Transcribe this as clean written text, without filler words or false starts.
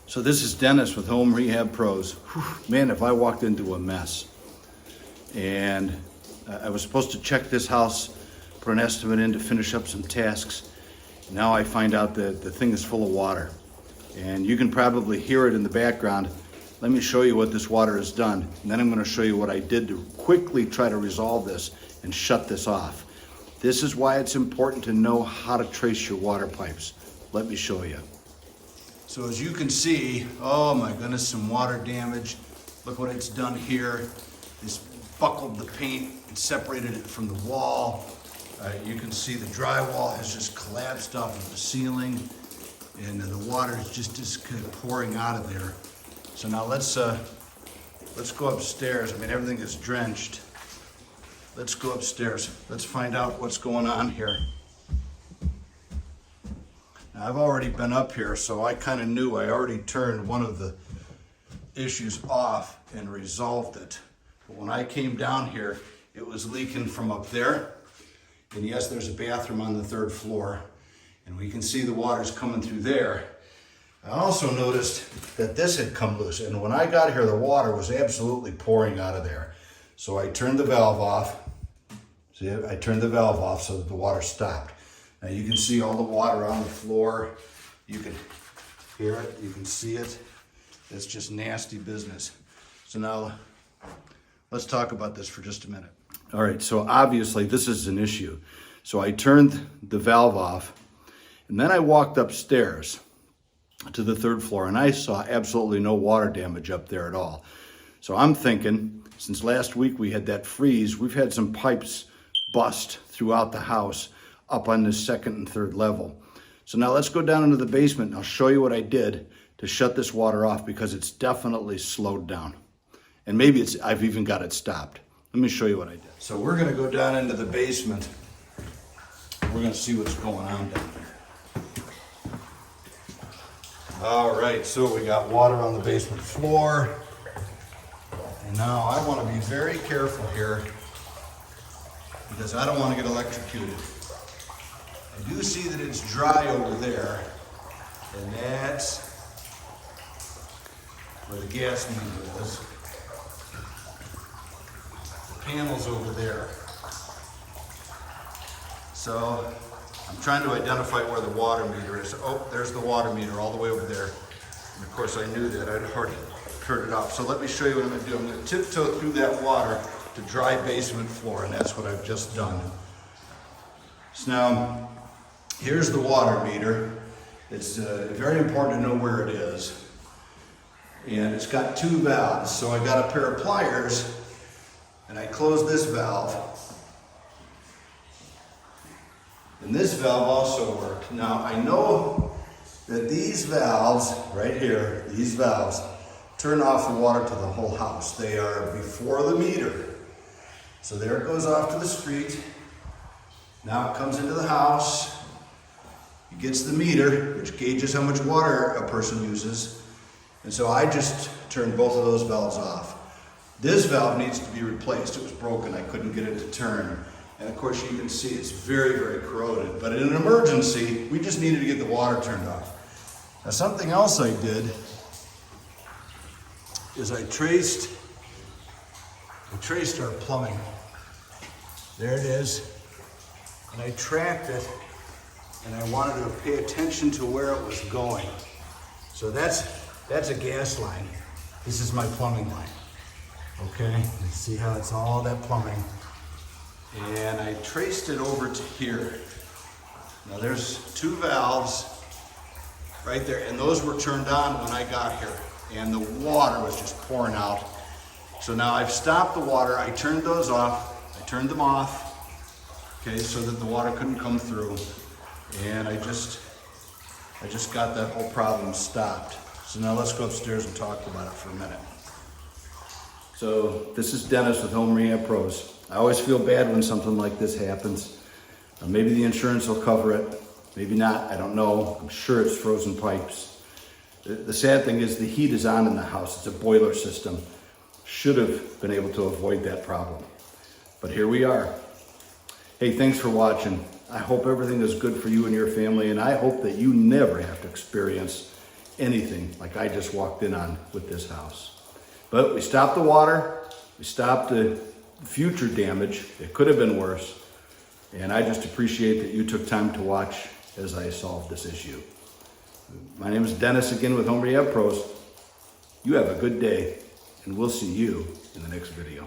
So this is Dennis with Home Rehab Pros. Whew, man, if I walked into a mess. And I was supposed to check this house, put an estimate in to finish up some tasks. Now I find out that the thing is full of water. And you can probably hear it in the background. Let me show you what this water has done. And then I'm going to show you what I did to quickly try to resolve this and shut this off. This is why it's important to know how to trace your water pipes. Let me show you. So as you can see, oh my goodness, some water damage. Look what it's done here. It's buckled the paint and separated it from the wall. You can see the drywall has just collapsed off of the ceiling, and the water is just kind of pouring out of there. So now let's go upstairs. I mean, everything is drenched. Let's go upstairs. Let's find out what's going on here. Now, I've already been up here, so I kind of knew. I already turned one of the issues off and resolved it. But when I came down here, it was leaking from up there. And yes, there's a bathroom on the 3rd floor, and we can see the water's coming through there. I also noticed that this had come loose, and when I got here, the water was absolutely pouring out of there. So I turned the valve off. See, I turned the valve off so that the water stopped. Now you can see all the water on the floor. You can hear it, you can see it. It's just nasty business. So now let's talk about this for just a minute. All right, so obviously this is an issue. So I turned the valve off, and then I walked upstairs to the 3rd floor, and I saw absolutely no water damage up there at all. So I'm thinking, since last week we had that freeze, we've had some pipes bust throughout the house up on the 2nd and 3rd level. So now let's go down into the basement and I'll show you what I did to shut this water off, because it's definitely slowed down. And maybe I've even got it stopped. Let me show you what I did. So we're gonna go down into the basement. We're gonna see what's going on down there. All right, so we got water on the basement floor. And now I wanna be very careful here, because I don't wanna get electrocuted. I do see that it's dry over there, and that's where the gas meter is. The panel's over there. So I'm trying to identify where the water meter is. Oh, there's the water meter all the way over there. And of course I knew that. I'd already turned it off. So let me show you what I'm gonna do. I'm gonna tiptoe through that water to dry basement floor, and that's what I've just done. So now, here's the water meter. It's very important to know where it is. And it's got 2 valves. So I got a pair of pliers, and I close this valve. And this valve also worked. Now I know that these valves, right here, these valves, turn off the water to the whole house. They are before the meter. So there it goes off to the street. Now it comes into the house. It gets the meter, which gauges how much water a person uses. And so I just turned both of those valves off. This valve needs to be replaced. It was broken. I couldn't get it to turn. And of course you can see it's very, very corroded. But in an emergency, we just needed to get the water turned off. Now something else I did is I traced our plumbing. There it is. And I tracked it, and I wanted to pay attention to where it was going. So that's a gas line. This is my plumbing line. Okay, you see how it's all that plumbing. And I traced it over to here. Now there's 2 valves right there, and those were turned on when I got here, and the water was just pouring out. So now I've stopped the water. I turned those off. I turned them off, okay, so that the water couldn't come through. And I just got that whole problem stopped. So now let's go upstairs and talk about it for a minute. So this is Dennis with Home Rehab Pros. I always feel bad when something like this happens. Maybe the insurance will cover it, maybe not, I don't know. I'm sure it's frozen pipes. The sad thing is the heat is on in the house. It's a boiler system. Should have been able to avoid that problem. But here we are. Hey, thanks for watching. I hope everything is good for you and your family, and I hope that you never have to experience anything like I just walked in on with this house. But we stopped the water, we stopped the future damage. It could have been worse. And I just appreciate that you took time to watch as I solved this issue. My name is Dennis again with Home Rehab Pros. You have a good day, and we'll see you in the next video.